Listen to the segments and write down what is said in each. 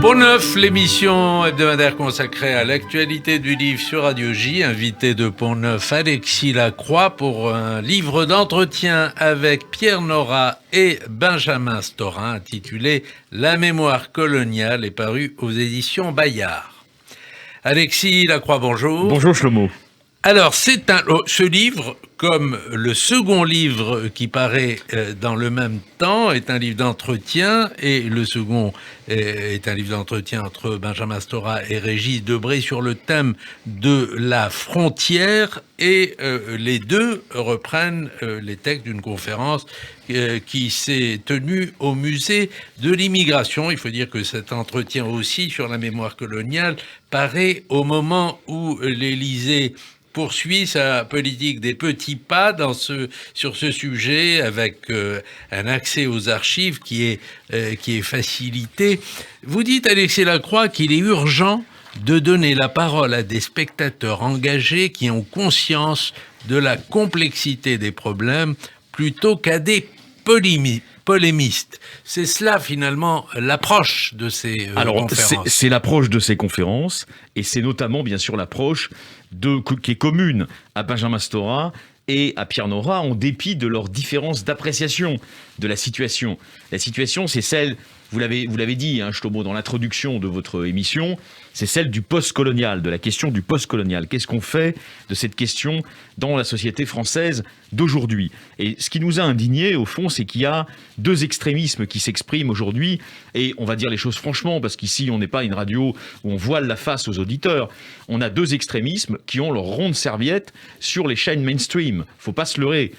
Pont Neuf, l'émission hebdomadaire consacrée à l'actualité du livre sur Radio J. Invité de Pont Neuf, Alexis Lacroix pour un livre d'entretien avec Pierre Nora et Benjamin Storin intitulé La mémoire coloniale est paru aux éditions Bayard. Alexis Lacroix, bonjour. Bonjour Shlomo. Alors, ce livre, comme le second livre qui paraît dans le même temps, est un livre d'entretien, et le second est un livre d'entretien entre Benjamin Stora et Régis Debray sur le thème de la frontière, et les deux reprennent les textes d'une conférence qui s'est tenue au musée de l'immigration. Il faut dire que cet entretien aussi sur la mémoire coloniale paraît au moment où l'Élysée poursuit sa politique des petits pas sur ce sujet, avec un accès aux archives qui est facilité. Vous dites, Alexis Lacroix, qu'il est urgent de donner la parole à des spectateurs engagés qui ont conscience de la complexité des problèmes plutôt qu'à des polémistes. C'est cela, finalement, l'approche de ces conférences. C'est l'approche de ces conférences, et c'est notamment, bien sûr, l'approche qui est commune à Benjamin Stora et à Pierre Nora, en dépit de leurs différences d'appréciation de la situation. La situation, c'est celle, vous l'avez dit, Shlomo, dans l'introduction de votre émission, c'est celle du post-colonial, de la question du post-colonial. Qu'est-ce qu'on fait de cette question dans la société française d'aujourd'hui? Et ce qui nous a indignés, au fond, c'est qu'il y a deux extrémismes qui s'expriment aujourd'hui, et on va dire les choses franchement, parce qu'ici, on n'est pas une radio où on voile la face aux auditeurs. On a deux extrémismes qui ont leur ronde serviette sur les chaînes mainstream. Faut pas se leurrer.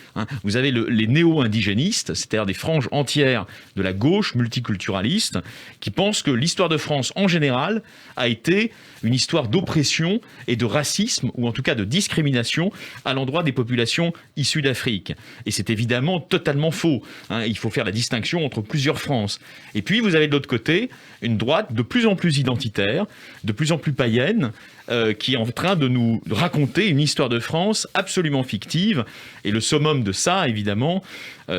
Vous avez les néo-indigénistes, c'est-à-dire des franges entières de la gauche multiculturaliste, qui pensent que l'histoire de France, en général, a été une histoire d'oppression et de racisme, ou en tout cas de discrimination, à l'endroit des populations issues d'Afrique. Et c'est évidemment totalement faux. Il faut faire la distinction entre plusieurs France. Et puis, vous avez de l'autre côté une droite de plus en plus identitaire, de plus en plus païenne, qui est en train de nous raconter une histoire de France absolument fictive. Et le summum de ça, évidemment,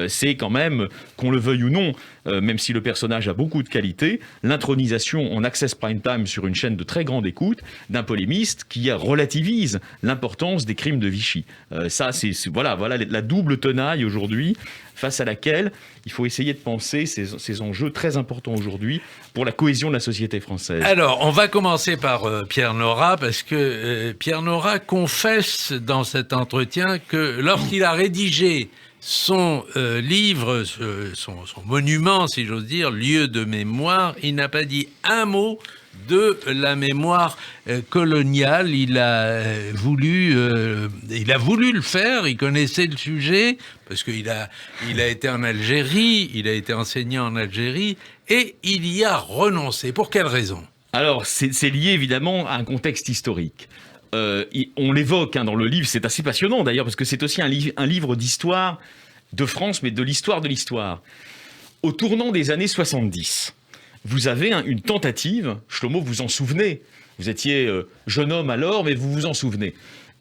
c'est quand même, qu'on le veuille ou non, même si le personnage a beaucoup de qualités, l'intronisation en access prime time sur une chaîne de très grande écoute d'un polémiste qui relativise l'importance des crimes de Vichy. Voilà la double tenaille aujourd'hui, face à laquelle il faut essayer de penser ces enjeux très importants aujourd'hui pour la cohésion de la société française. Alors, on va commencer par Pierre Nora, parce que Pierre Nora confesse dans cet entretien que lorsqu'il a rédigé son livre, son monument, si j'ose dire, lieu de mémoire, il n'a pas dit un mot de la mémoire coloniale. Il a voulu le faire, il connaissait le sujet, parce qu'il a été en Algérie, il a été enseignant en Algérie, et il y a renoncé. Pour quelle raison ? Alors, c'est lié évidemment à un contexte historique. On l'évoque dans le livre, c'est assez passionnant d'ailleurs, parce que c'est aussi un livre d'histoire de France, mais de l'histoire de l'histoire. Au tournant des années 70, vous avez une tentative, Shlomo, vous vous en souvenez, vous étiez jeune homme alors, mais vous vous en souvenez.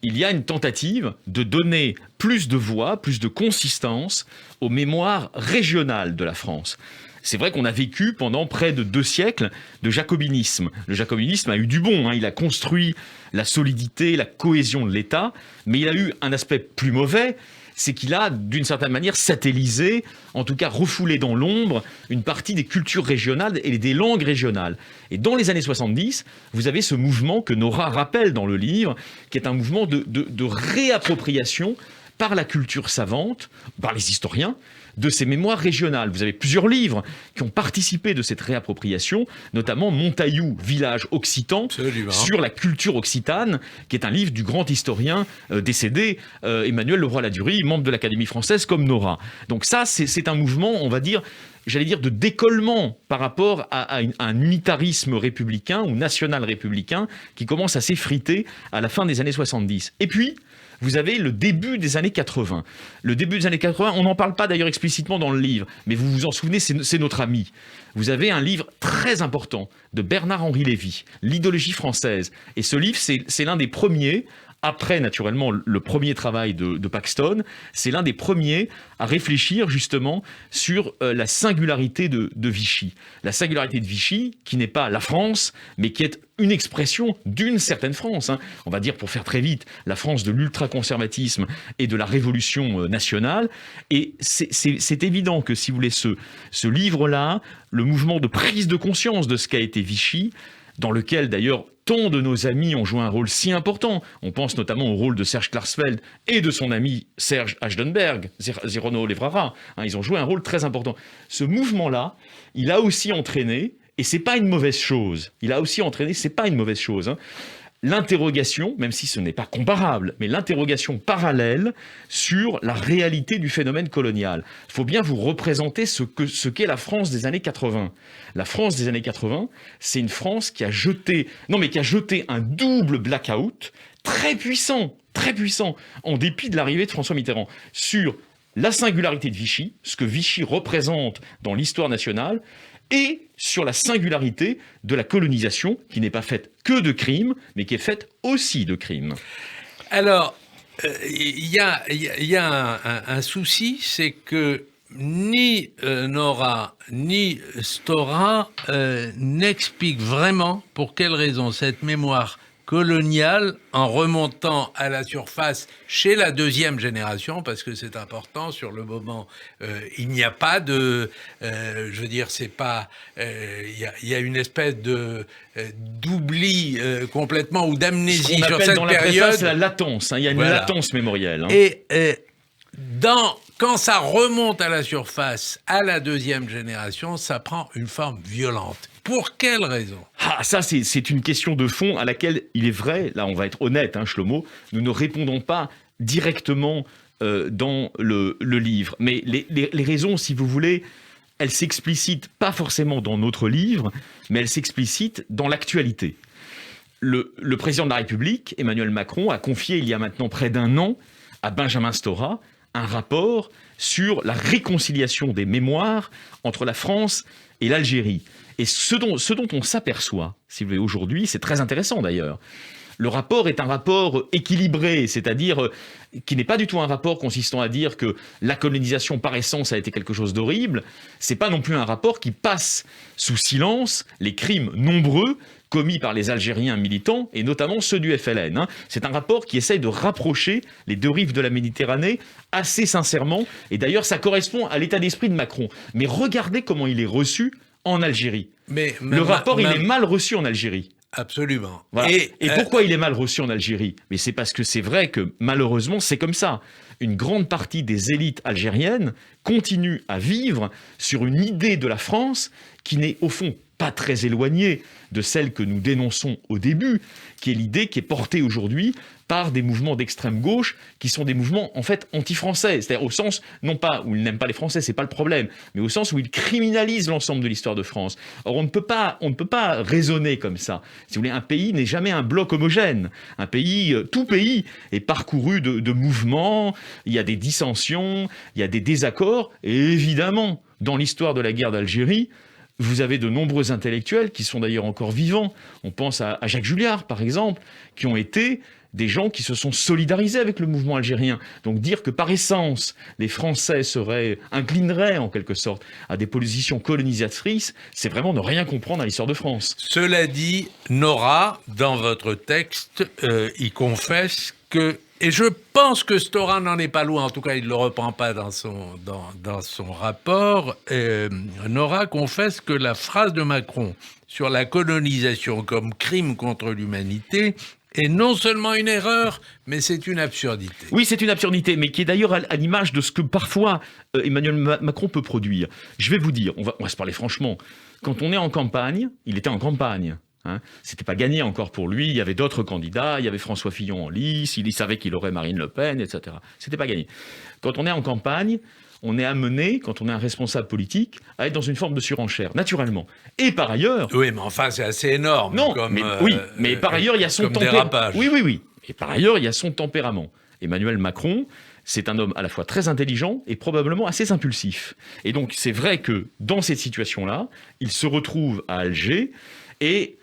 Il y a une tentative de donner plus de voix, plus de consistance aux mémoires régionales de la France. C'est vrai qu'on a vécu pendant près de 2 siècles de jacobinisme. Le jacobinisme a eu du bon, il a construit la solidité, la cohésion de l'État, mais il a eu un aspect plus mauvais, c'est qu'il a, d'une certaine manière, satellisé, en tout cas refoulé dans l'ombre, une partie des cultures régionales et des langues régionales. Et dans les années 70, vous avez ce mouvement que Nora rappelle dans le livre, qui est un mouvement de réappropriation par la culture savante, par les historiens, de ces mémoires régionales. Vous avez plusieurs livres qui ont participé de cette réappropriation, notamment Montaillou, village occitan, sur la culture occitane, qui est un livre du grand historien décédé, Emmanuel Leroy-Ladurie, membre de l'Académie française comme Nora. Donc ça, c'est un mouvement, on va dire, de décollement par rapport à un unitarisme républicain ou national républicain qui commence à s'effriter à la fin des années 70. Et puis, vous avez le début des années 80. Le début des années 80, on n'en parle pas d'ailleurs explicitement dans le livre, mais vous vous en souvenez, c'est notre ami. Vous avez un livre très important de Bernard-Henri Lévy, L'idéologie française. Et ce livre, c'est l'un des premiers après naturellement le premier travail de Paxton, c'est l'un des premiers à réfléchir justement sur la singularité de Vichy. La singularité de Vichy, qui n'est pas la France, mais qui est une expression d'une certaine France. Hein. On va dire, pour faire très vite, la France de l'ultraconservatisme et de la révolution nationale. Et c'est évident que, si vous voulez, ce livre-là, le mouvement de prise de conscience de ce qu'a été Vichy, dans lequel d'ailleurs tant de nos amis ont joué un rôle si important. On pense notamment au rôle de Serge Klarsfeld et de son ami Serge Ashdenberg, Zirono Levrara. Hein, ils ont joué un rôle très important. Ce mouvement-là, il a aussi entraîné, et c'est pas une mauvaise chose, l'interrogation, même si ce n'est pas comparable, mais l'interrogation parallèle sur la réalité du phénomène colonial. Il faut bien vous représenter ce qu'est la France des années 80. La France des années 80, c'est une France qui a jeté un double blackout très puissant, en dépit de l'arrivée de François Mitterrand, sur la singularité de Vichy, ce que Vichy représente dans l'histoire nationale, et sur la singularité de la colonisation, qui n'est pas faite que de crimes, mais qui est faite aussi de crimes. Alors, il y a un souci, c'est que ni Nora ni Stora n'expliquent vraiment pour quelle raison cette mémoire coloniale, en remontant à la surface chez la deuxième génération, parce que c'est important, sur le moment, il n'y a pas de... je veux dire, c'est pas... Il y a une espèce d'oubli complètement, ou d'amnésie sur cette période. Dans la préface, la latence. Hein, il y a une latence mémorielle. Hein. Et quand ça remonte à la surface, à la deuxième génération, ça prend une forme violente. Pour quelle raison ? Ça, c'est une question de fond à laquelle, il est vrai, là on va être honnête, hein, Shlomo, nous ne répondons pas directement dans le livre. Mais les raisons, si vous voulez, elles s'explicitent pas forcément dans notre livre, mais elles s'explicitent dans l'actualité. Le président de la République, Emmanuel Macron, a confié il y a maintenant près d'un an à Benjamin Stora un rapport sur la réconciliation des mémoires entre la France et l'Algérie. Et ce dont on s'aperçoit, si vous voulez, aujourd'hui, c'est très intéressant d'ailleurs. Le rapport est un rapport équilibré, c'est-à-dire qui n'est pas du tout un rapport consistant à dire que la colonisation par essence a été quelque chose d'horrible. C'est pas non plus un rapport qui passe sous silence les crimes nombreux commis par les Algériens militants, et notamment ceux du FLN. Hein. C'est un rapport qui essaye de rapprocher les deux rives de la Méditerranée assez sincèrement, et d'ailleurs ça correspond à l'état d'esprit de Macron. Mais regardez comment il est reçu en Algérie. Le rapport, il est mal reçu en Algérie. Absolument. Voilà. Et pourquoi il est mal reçu en Algérie ? Mais c'est parce que c'est vrai que malheureusement c'est comme ça. Une grande partie des élites algériennes continuent à vivre sur une idée de la France qui n'est au fond pas très éloignée de celle que nous dénonçons au début, qui est l'idée qui est portée aujourd'hui par des mouvements d'extrême gauche qui sont des mouvements en fait anti-français, c'est-à-dire au sens non pas où ils n'aiment pas les Français, c'est pas le problème, mais au sens où ils criminalisent l'ensemble de l'histoire de France. Or on ne peut pas raisonner comme ça. Si vous voulez, un pays n'est jamais un bloc homogène. Un pays, tout pays est parcouru de mouvements. Il y a des dissensions, il y a des désaccords, et évidemment, dans l'histoire de la guerre d'Algérie, vous avez de nombreux intellectuels qui sont d'ailleurs encore vivants. On pense à Jacques Julliard, par exemple, qui ont été des gens qui se sont solidarisés avec le mouvement algérien. Donc dire que par essence, les Français inclineraient en quelque sorte à des positions colonisatrices, c'est vraiment ne rien comprendre à l'histoire de France. Cela dit, Nora, dans votre texte, il confesse que... Et je pense que Stora n'en est pas loin, en tout cas il ne le reprend pas dans son rapport. Nora confesse que la phrase de Macron sur la colonisation comme crime contre l'humanité est non seulement une erreur, mais c'est une absurdité. Oui, c'est une absurdité, mais qui est d'ailleurs à l'image de ce que parfois Emmanuel Macron peut produire. Je vais vous dire, on va se parler franchement, quand on est en campagne, il était en campagne. Hein, c'était pas gagné encore pour lui, il y avait d'autres candidats, il y avait François Fillon en lice, il savait qu'il aurait Marine Le Pen, etc. C'était pas gagné. Quand on est en campagne, on est amené, quand on est un responsable politique, à être dans une forme de surenchère, naturellement. Et par ailleurs... Oui, mais enfin, c'est assez énorme. Non, mais par ailleurs, il y a son tempérament. Oui. Et par ailleurs, il y a son tempérament. Emmanuel Macron, c'est un homme à la fois très intelligent et probablement assez impulsif. Et donc, c'est vrai que dans cette situation-là, il se retrouve à Alger et...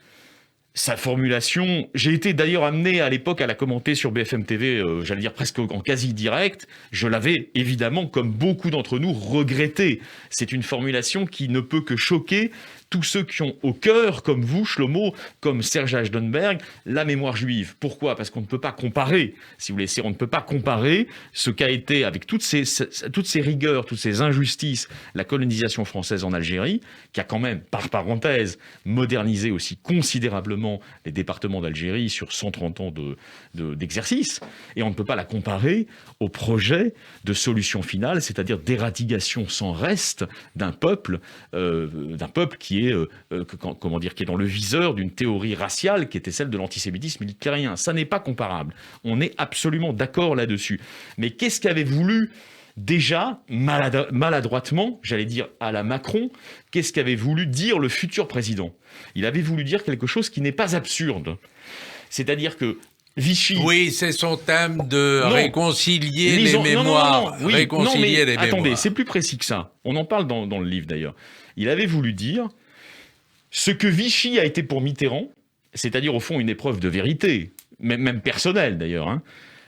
Sa formulation, j'ai été d'ailleurs amené à l'époque à la commenter sur BFM TV, j'allais dire presque en quasi-direct. Je l'avais évidemment, comme beaucoup d'entre nous, regretté. C'est une formulation qui ne peut que choquer tous ceux qui ont au cœur, comme vous, Shlomo, comme Serge Hachenberg, la mémoire juive. Pourquoi ? Parce qu'on ne peut pas comparer, si vous voulez, on ne peut pas comparer ce qu'a été, avec toutes ces rigueurs, toutes ces injustices, la colonisation française en Algérie, qui a quand même, par parenthèse, modernisé aussi considérablement les départements d'Algérie sur 130 ans d'exercice. Et on ne peut pas la comparer au projet de solution finale, c'est-à-dire d'éradication sans reste d'un peuple qui est dans le viseur d'une théorie raciale qui était celle de l'antisémitisme hitlérien. Ça n'est pas comparable. On est absolument d'accord là-dessus. Mais qu'est-ce qu'avait voulu déjà, maladroitement, j'allais dire à la Macron, qu'est-ce qu'avait voulu dire le futur président ? Il avait voulu dire quelque chose qui n'est pas absurde. C'est-à-dire que Vichy... Oui, c'est son thème de réconcilier les mémoires. Oui, réconcilier les attendez, mémoires. c'est plus précis que ça. On en parle dans le livre d'ailleurs. Il avait voulu dire ce que Vichy a été pour Mitterrand, c'est-à-dire au fond une épreuve de vérité, même personnelle d'ailleurs, hein.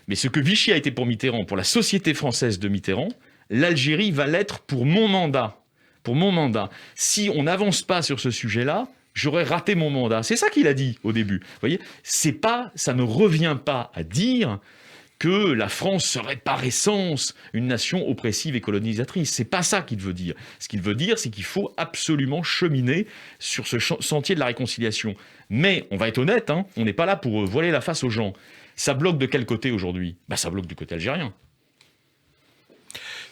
Mais ce que Vichy a été pour Mitterrand, pour la société française de Mitterrand, l'Algérie va l'être pour mon mandat. Pour mon mandat. Si on n'avance pas sur ce sujet-là, j'aurais raté mon mandat. C'est ça qu'il a dit au début. Vous voyez, ça ne revient pas à dire que la France serait par essence une nation oppressive et colonisatrice. C'est pas ça qu'il veut dire. Ce qu'il veut dire, c'est qu'il faut absolument cheminer sur ce sentier de la réconciliation. Mais, on va être honnête, hein, on n'est pas là pour voiler la face aux gens. Ça bloque de quel côté aujourd'hui ? Ça bloque du côté algérien.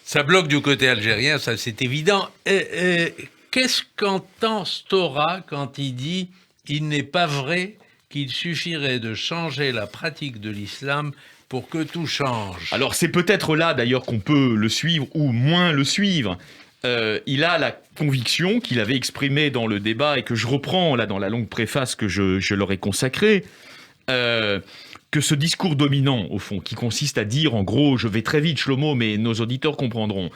Ça bloque du côté algérien, ça c'est évident. Qu'est-ce qu'entend Stora quand il dit « Il n'est pas vrai qu'il suffirait de changer la pratique de l'islam pour que tout change ». Alors c'est peut-être là d'ailleurs qu'on peut le suivre ou moins le suivre. Il a la conviction qu'il avait exprimée dans le débat et que je reprends là dans la longue préface que je leur ai consacrée, que ce discours dominant, au fond, qui consiste à dire, en gros, je vais très vite, Shlomo, mais nos auditeurs comprendront,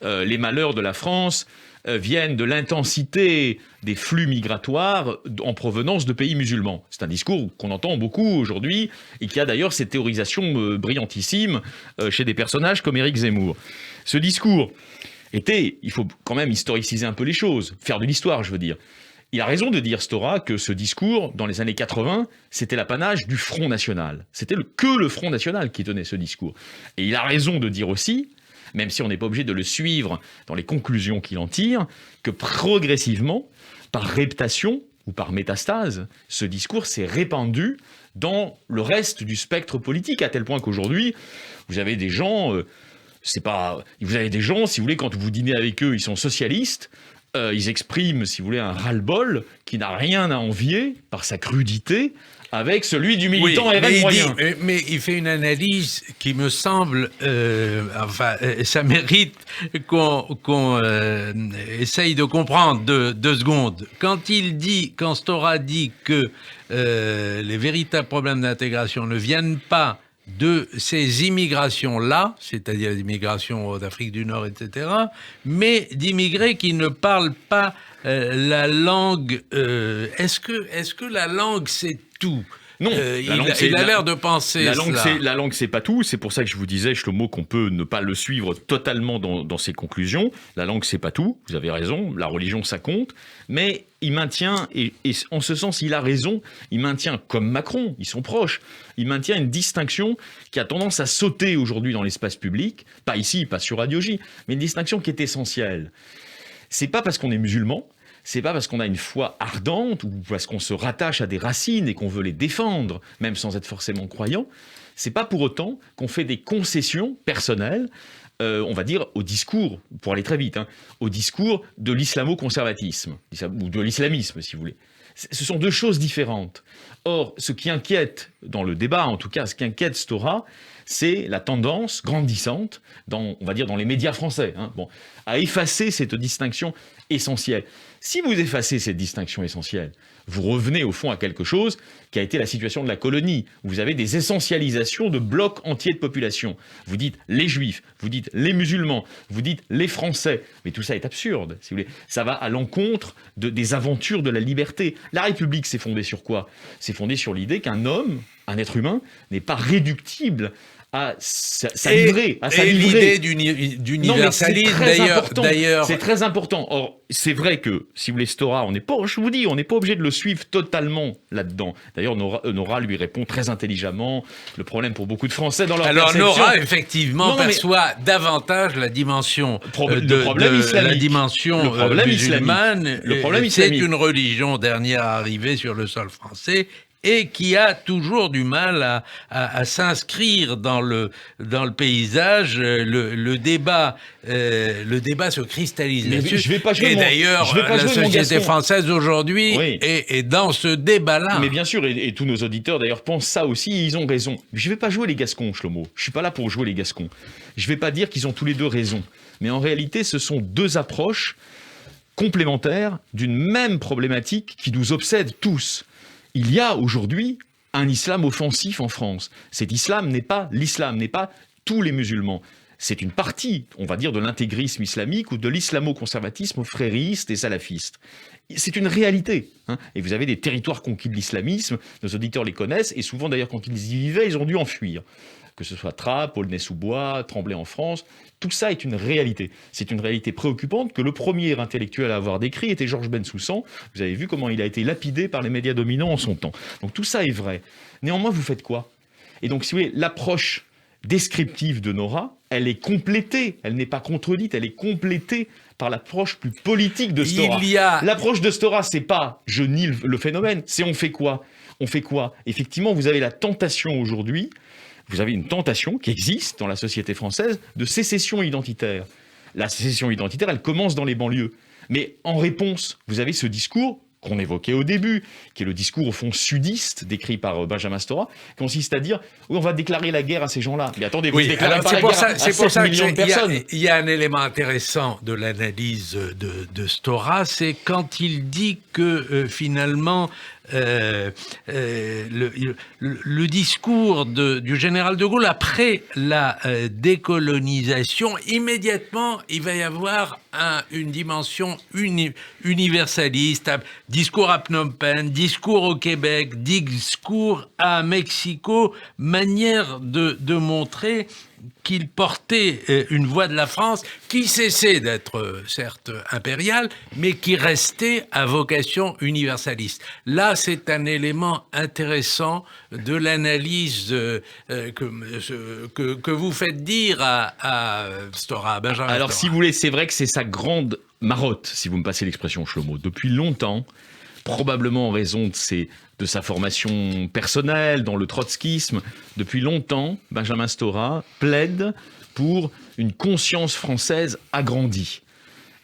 les malheurs de la France viennent de l'intensité des flux migratoires en provenance de pays musulmans. C'est un discours qu'on entend beaucoup aujourd'hui et qui a d'ailleurs cette théorisation brillantissime chez des personnages comme Éric Zemmour. Ce discours il faut quand même historiciser un peu les choses, faire de l'histoire, je veux dire. Il a raison de dire, Stora, que ce discours, dans les années 80, c'était l'apanage du Front National. C'était que le Front National qui tenait ce discours. Et il a raison de dire aussi, même si on n'est pas obligé de le suivre dans les conclusions qu'il en tire, que progressivement, par reptation ou par métastase, ce discours s'est répandu dans le reste du spectre politique, à tel point qu'aujourd'hui, vous avez des gens, si vous voulez, quand vous dînez avec eux, ils sont socialistes, ils expriment, si vous voulez, un ras-le-bol qui n'a rien à envier, par sa crudité, avec celui du militant RN moyen. Mais il fait une analyse qui me semble... ça mérite qu'on essaye de comprendre deux secondes. Quand Stora dit que les véritables problèmes d'intégration ne viennent pas de ces immigrations-là, c'est-à-dire les immigrations d'Afrique du Nord, etc., mais d'immigrés qui ne parlent pas la langue. Est-ce que la langue, c'est tout ? Non, il a l'air de penser la langue, c'est pas tout. C'est pour ça que je vous disais, Shlomo, qu'on peut ne pas le suivre totalement dans ses conclusions. La langue, c'est pas tout. Vous avez raison. La religion, ça compte. Mais il maintient, et en ce sens, il a raison, il maintient, comme Macron, ils sont proches, il maintient une distinction qui a tendance à sauter aujourd'hui dans l'espace public. Pas ici, pas sur Radio J, mais une distinction qui est essentielle. C'est pas parce qu'on est musulman, c'est pas parce qu'on a une foi ardente ou parce qu'on se rattache à des racines et qu'on veut les défendre, même sans être forcément croyant, c'est pas pour autant qu'on fait des concessions personnelles, on va dire, au discours, pour aller très vite, au discours de l'islamo-conservatisme, ou de l'islamisme, si vous voulez. Ce sont deux choses différentes. Or, ce qui inquiète dans le débat, en tout cas, ce qu'inquiète Stora, c'est la tendance grandissante, on va dire dans les médias français, à effacer cette distinction essentielle. Si vous effacez cette distinction essentielle, vous revenez au fond à quelque chose qui a été la situation de la colonie. Vous avez des essentialisations de blocs entiers de population. Vous dites les Juifs, vous dites les musulmans, vous dites les Français. Mais tout ça est absurde, si vous voulez. Ça va à l'encontre des aventures de la liberté. La République s'est fondée sur quoi ? C'est fondé sur l'idée qu'un homme, un être humain, n'est pas réductible à sa livrée. Et l'idée d'universalisme, d'ailleurs. C'est très important. Or, c'est vrai que, si vous voulez, Stora, je vous dis, on n'est pas obligé de le suivre totalement là-dedans. D'ailleurs, Nora lui répond très intelligemment. Le problème pour beaucoup de Français dans leur perception... Alors, Nora, effectivement, perçoit davantage la dimension musulmane. Le problème islamique. C'est une religion dernière arrivée sur le sol français, et qui a toujours du mal à s'inscrire dans le paysage. Le débat se cristallise là-dessus. Et d'ailleurs, la société française aujourd'hui est dans ce débat-là. Mais bien sûr, et tous nos auditeurs d'ailleurs pensent ça aussi, ils ont raison. Je ne vais pas jouer les Gascons, Shlomo. Je ne suis pas là pour jouer les Gascons. Je ne vais pas dire qu'ils ont tous les deux raison. Mais en réalité, ce sont deux approches complémentaires d'une même problématique qui nous obsède tous. Il y a aujourd'hui un islam offensif en France. Cet islam n'est pas l'islam, n'est pas tous les musulmans. C'est une partie, on va dire, de l'intégrisme islamique ou de l'islamo-conservatisme frériste et salafiste. C'est une réalité. Et vous avez des territoires conquis de l'islamisme, nos auditeurs les connaissent, et souvent d'ailleurs quand ils y vivaient, ils ont dû en fuir. Que ce soit Trappes, Aulnay-sous-Bois, Tremblay en France, tout ça est une réalité. C'est une réalité préoccupante que le premier intellectuel à avoir décrit était Georges Bensoussan. Vous avez vu comment il a été lapidé par les médias dominants en son temps. Donc tout ça est vrai. Néanmoins, vous faites quoi ? Et donc, si vous voulez, l'approche descriptive de Nora, elle est complétée, elle n'est pas contredite, elle est complétée par l'approche plus politique de Stora. L'approche de Stora, c'est pas « je nie le phénomène », c'est « on fait quoi ». On fait quoi ? Effectivement, vous avez la tentation aujourd'hui. Vous avez une tentation qui existe dans la société française de sécession identitaire. La sécession identitaire, elle commence dans les banlieues. Mais en réponse, vous avez ce discours qu'on évoquait au début, qui est le discours au fond sudiste, décrit par Benjamin Stora, qui consiste à dire « oui, on va déclarer la guerre à ces gens-là ». Mais attendez, vous déclarez pas la guerre à 7 millions de personnes. Il y a un élément intéressant de l'analyse de Stora, c'est quand il dit que finalement... le discours du général de Gaulle après la décolonisation, immédiatement, il va y avoir une dimension universaliste. Discours à Phnom Penh, discours au Québec, discours à Mexico, manière de montrer qu'il portait une voix de la France qui cessait d'être, certes, impériale, mais qui restait à vocation universaliste. Là, c'est un élément intéressant de l'analyse que vous faites dire à Stora, à Benjamin Alors, Stora. Si vous voulez, c'est vrai que c'est sa grande marotte, si vous me passez l'expression, Shlomo. Depuis longtemps, probablement en raison de sa formation personnelle dans le trotskisme, depuis longtemps, Benjamin Stora plaide pour une conscience française agrandie.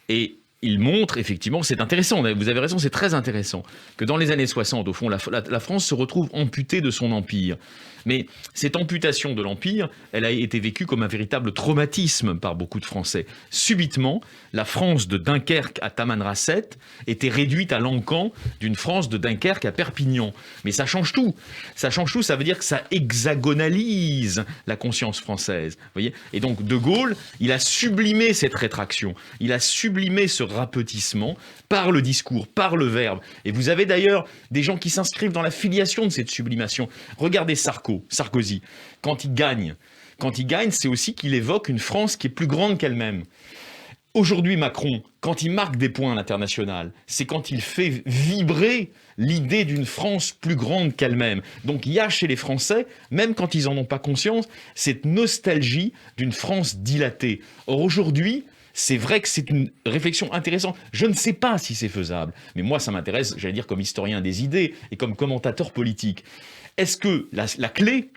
Et il montre, effectivement, c'est intéressant, vous avez raison, c'est très intéressant, que dans les années 60, au fond, la France se retrouve amputée de son empire. Mais cette amputation de l'empire, elle a été vécue comme un véritable traumatisme par beaucoup de Français. Subitement, la France de Dunkerque à Tamanrasset était réduite à l'encan d'une France de Dunkerque à Perpignan. Mais ça change tout. Ça change tout, ça veut dire que ça hexagonalise la conscience française. Vous voyez ? Et donc, De Gaulle, il a sublimé cette rétraction. Il a sublimé ce rapetissement par le discours, par le verbe. Et vous avez d'ailleurs des gens qui s'inscrivent dans la filiation de cette sublimation. Regardez Sarkozy. Quand il gagne, c'est aussi qu'il évoque une France qui est plus grande qu'elle-même. Aujourd'hui, Macron, quand il marque des points à l'international, c'est quand il fait vibrer l'idée d'une France plus grande qu'elle-même. Donc il y a chez les Français, même quand ils n'en ont pas conscience, cette nostalgie d'une France dilatée. Or aujourd'hui, c'est vrai que c'est une réflexion intéressante. Je ne sais pas si c'est faisable, mais moi ça m'intéresse, j'allais dire comme historien des idées et comme commentateur politique. Est-ce que la clé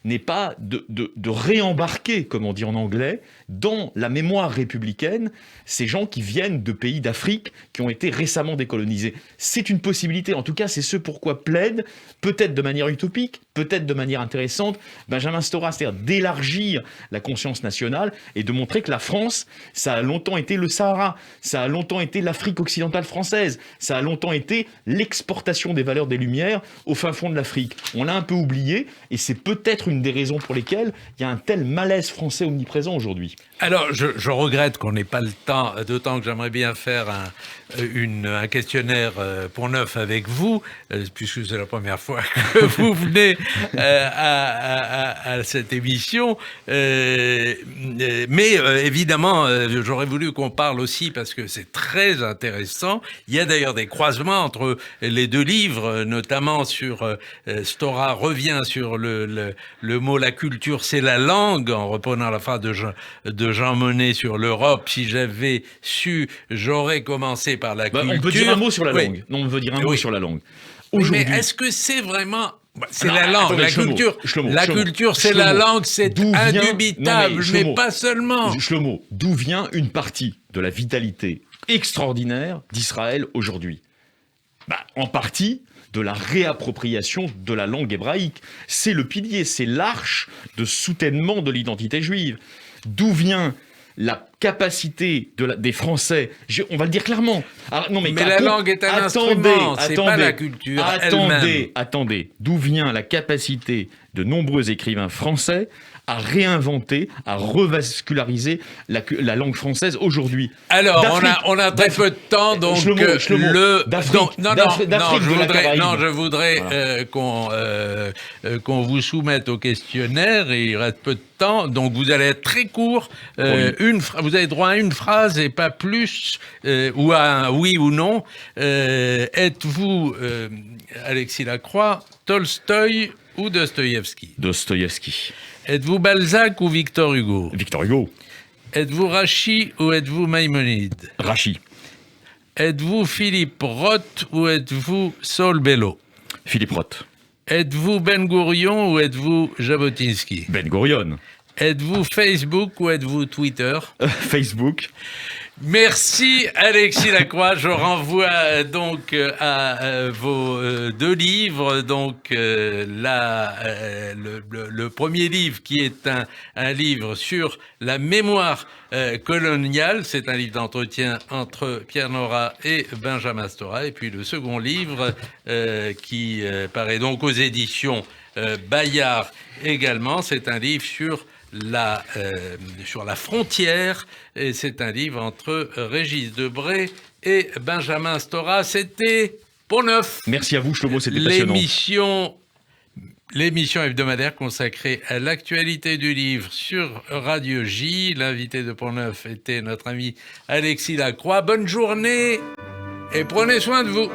n'est pas de réembarquer, comme on dit en anglais, dans la mémoire républicaine, ces gens qui viennent de pays d'Afrique qui ont été récemment décolonisés? C'est une possibilité, en tout cas c'est ce pourquoi plaide, peut-être de manière utopique, peut-être de manière intéressante, Benjamin Stora, c'est-à-dire d'élargir la conscience nationale et de montrer que la France, ça a longtemps été le Sahara, ça a longtemps été l'Afrique occidentale française, ça a longtemps été l'exportation des valeurs des Lumières au fin fond de l'Afrique. On l'a un peu oublié et c'est peut-être une des raisons pour lesquelles il y a un tel malaise français omniprésent aujourd'hui. Alors, je regrette qu'on n'ait pas le temps, d'autant que j'aimerais bien faire un questionnaire Pont-Neuf avec vous, puisque c'est la première fois que vous venez à cette émission. Mais évidemment, j'aurais voulu qu'on parle aussi, parce que c'est très intéressant. Il y a d'ailleurs des croisements entre les deux livres, notamment sur Stora revient sur le mot « la culture, c'est la langue », en reprenant la phrase de Jean Monnet sur l'Europe. Si j'avais su, j'aurais commencé par la culture. On peut dire un mot sur la langue. Oui. Non, on veut dire un mot sur la langue. Mais est-ce que c'est vraiment... C'est la langue, attendez, la culture. La culture, c'est la langue, c'est indubitable, mais pas seulement. Shlomo, d'où vient une partie de la vitalité extraordinaire d'Israël aujourd'hui ? En partie de la réappropriation de la langue hébraïque. C'est le pilier, c'est l'arche de soutènement de l'identité juive. D'où vient la capacité des Français, on va le dire clairement. Alors, non, mais la langue est un instrument, c'est pas la culture elle-même. Attendez, d'où vient la capacité de nombreux écrivains français à réinventer, à revasculariser la langue française aujourd'hui. Alors, on a très peu de temps, donc je voudrais qu'on vous soumette au questionnaire, et il reste peu de temps, donc vous allez être très court. Vous avez droit à une phrase et pas plus, ou à un oui ou non. Êtes-vous, Alexis Lacroix, Tolstoï ou Dostoïevski ? Dostoïevski. Êtes-vous Balzac ou Victor Hugo ? Victor Hugo. Êtes-vous Rachi ou êtes-vous Maïmonide ? Rachi. Êtes-vous Philippe Roth ou êtes-vous Saul Bellow ? Philippe Roth. Êtes-vous Ben Gourion ou êtes-vous Jabotinsky ? Ben Gourion. Êtes-vous Facebook ou êtes-vous Twitter ? Facebook. Merci Alexis Lacroix. Je renvoie donc à vos deux livres. Donc le premier livre qui est un livre sur la mémoire coloniale. C'est un livre d'entretien entre Pierre Nora et Benjamin Stora. Et puis le second livre qui paraît donc aux éditions Bayard également. C'est un livre sur la frontière, et c'est un livre entre Régis Debray et Benjamin Stora. C'était Pont-Neuf. Merci à vous, Shlomo, c'était passionnant. L'émission hebdomadaire consacrée à l'actualité du livre sur Radio J. L'invité de Pont-Neuf était notre ami Alexis Lacroix. Bonne journée et prenez soin de vous.